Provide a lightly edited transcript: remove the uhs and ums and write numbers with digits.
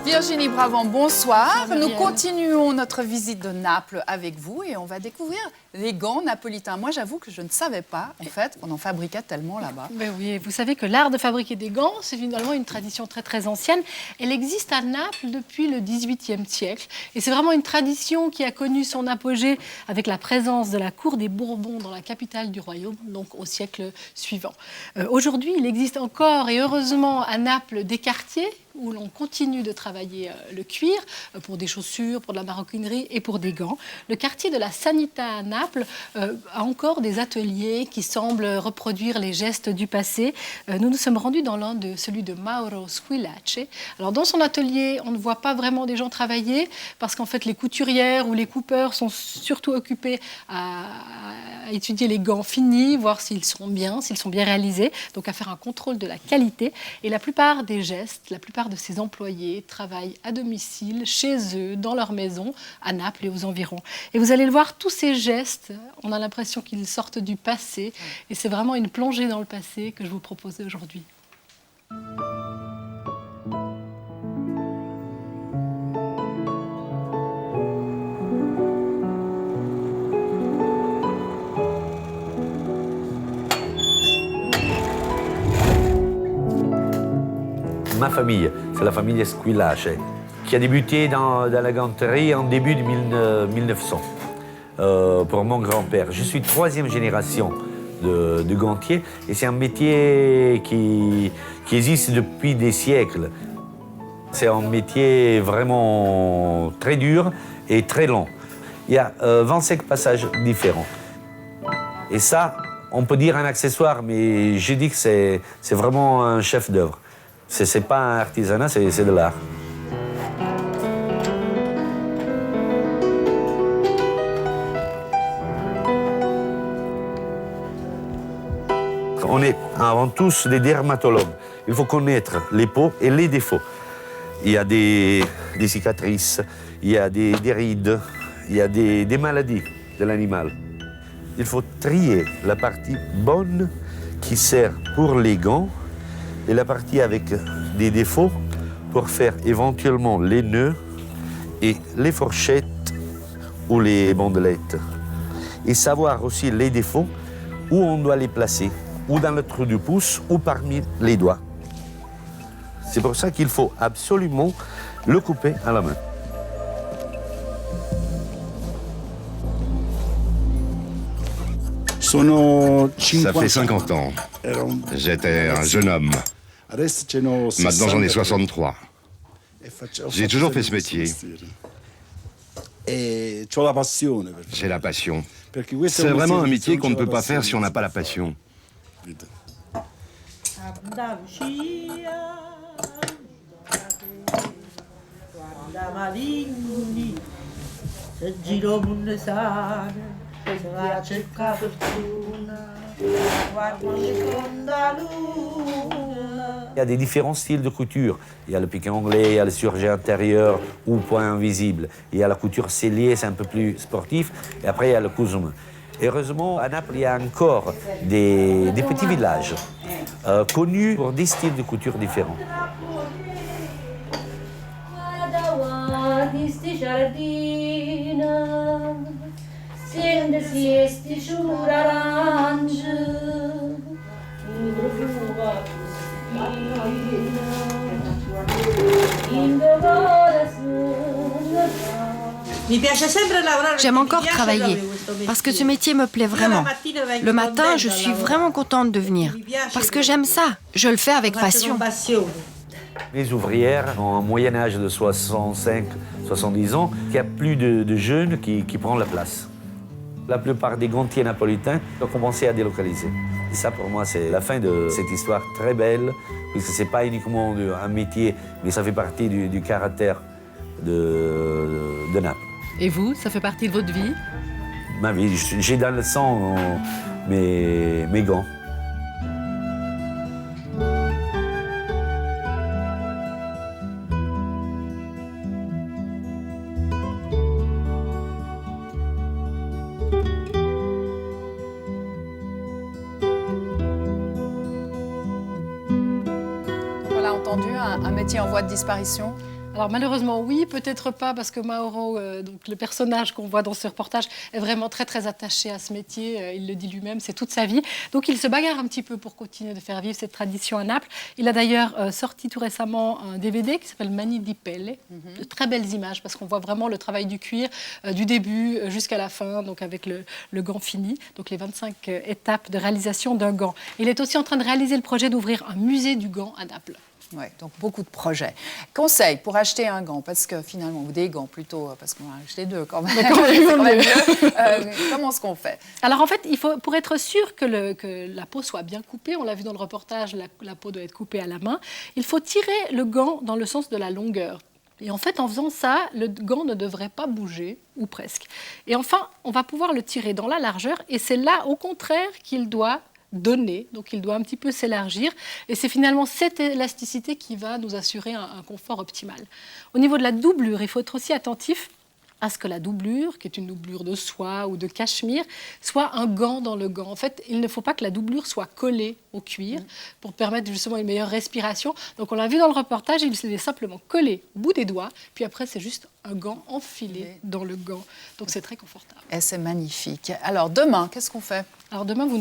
Virginie Bravant, bonsoir. Nous continuons notre visite de Naples avec vous et on va découvrir les gants napolitains. Moi, j'avoue que je ne savais pas, en fait, qu'on en fabriquait tellement là-bas. Ben oui, vous savez que l'art de fabriquer des gants, c'est finalement une tradition très très ancienne. Elle existe à Naples depuis le XVIIIe siècle. Et c'est vraiment une tradition qui a connu son apogée avec la présence de la cour des Bourbons dans la capitale du royaume, donc au siècle suivant. Aujourd'hui, il existe encore, et heureusement, à Naples, des quartiers où l'on continue de travailler le cuir pour des chaussures, pour de la maroquinerie et pour des gants. Le quartier de la Sanità à Naples a encore des ateliers qui semblent reproduire les gestes du passé. Nous nous sommes rendus dans celui de Mauro Squillace. Alors dans son atelier, on ne voit pas vraiment des gens travailler parce qu'en fait les couturières ou les coupeurs sont surtout occupés à étudier les gants finis, voir s'ils sont bien réalisés, donc à faire un contrôle de la qualité. Et la plupart des gestes, la plupart de ces employés travaillent à domicile, chez eux, dans leur maison, à Naples et aux environs. Et vous allez le voir, tous ces gestes, on a l'impression qu'ils sortent du passé. Et c'est vraiment une plongée dans le passé que je vous propose aujourd'hui. Ma famille, c'est la famille Squillace, qui a débuté dans la ganterie en début de 1900, pour mon grand-père. Je suis troisième génération de gantier et c'est un métier qui existe depuis des siècles. C'est un métier vraiment très dur et très long. Il y a 25 passages différents. Et ça, on peut dire un accessoire, mais je dis que c'est vraiment un chef-d'œuvre. C'est pas un artisanat, c'est de l'art. On est avant tous des dermatologues. Il faut connaître les peaux et les défauts. Il y a des cicatrices, il y a des rides, il y a des maladies de l'animal. Il faut trier la partie bonne qui sert pour les gants et la partie avec des défauts pour faire éventuellement les nœuds et les fourchettes ou les bandelettes. Et savoir aussi les défauts, où on doit les placer, ou dans le trou du pouce, ou parmi les doigts. C'est pour ça qu'il faut absolument le couper à la main. Ça fait 50 ans. J'étais un jeune homme. Maintenant, j'en ai 63. J'ai toujours fait ce métier. J'ai la passion. C'est vraiment un métier qu'on ne peut pas faire si on n'a pas la passion. Il y a des différents styles de couture. Il y a le piqué anglais, il y a le surjet intérieur ou point invisible. Il y a la couture scellée, c'est un peu plus sportif. Et après, il y a le cousum. Heureusement, à Naples, il y a encore des petits villages connus pour des styles de couture différents. J'aime encore travailler parce que ce métier me plaît vraiment. Le matin, je suis vraiment contente de venir parce que j'aime ça. Je le fais avec passion. Les ouvrières ont un moyen âge de 65-70 ans, il y a plus de jeunes qui prennent la place. La plupart des gantiers napolitains ont commencé à délocaliser. Et ça, pour moi, c'est la fin de cette histoire très belle, puisque ce n'est pas uniquement un métier, mais ça fait partie du caractère de Naples. Et vous, ça fait partie de votre vie? Ma vie, j'ai dans le sang mes gants. entendu, un métier en voie de disparition? Alors malheureusement oui, peut-être pas parce que Mauro, donc le personnage qu'on voit dans ce reportage, est vraiment très très attaché à ce métier. Il le dit lui-même, c'est toute sa vie. Donc il se bagarre un petit peu pour continuer de faire vivre cette tradition à Naples. Il a d'ailleurs sorti tout récemment un DVD qui s'appelle Mani di Pelle. De très belles images parce qu'on voit vraiment le travail du cuir du début jusqu'à la fin, donc avec le gant fini. Donc les 25 étapes de réalisation d'un gant. Il est aussi en train de réaliser le projet d'ouvrir un musée du gant à Naples. Oui, donc beaucoup de projets. Conseil pour acheter un gant, parce que finalement, ou des gants plutôt, parce qu'on va en acheter deux quand même. Comment est-ce qu'on fait? Alors en fait, pour être sûr que la peau soit bien coupée, on l'a vu dans le reportage, la peau doit être coupée à la main, il faut tirer le gant dans le sens de la longueur. Et en fait, en faisant ça, le gant ne devrait pas bouger, ou presque. Et enfin, on va pouvoir le tirer dans la largeur, et c'est là, au contraire, qu'il doit donné, donc il doit un petit peu s'élargir et c'est finalement cette élasticité qui va nous assurer un confort optimal. Au niveau de la doublure, il faut être aussi attentif à ce que la doublure, qui est une doublure de soie ou de cachemire, soit un gant dans le gant. En fait, il ne faut pas que la doublure soit collée au cuir pour permettre justement une meilleure respiration. Donc on l'a vu dans le reportage, il est simplement collé au bout des doigts, puis après c'est juste un gant enfilé dans le gant. Donc c'est très confortable. Et c'est magnifique. Alors demain, qu'est-ce qu'on fait? Alors demain, vous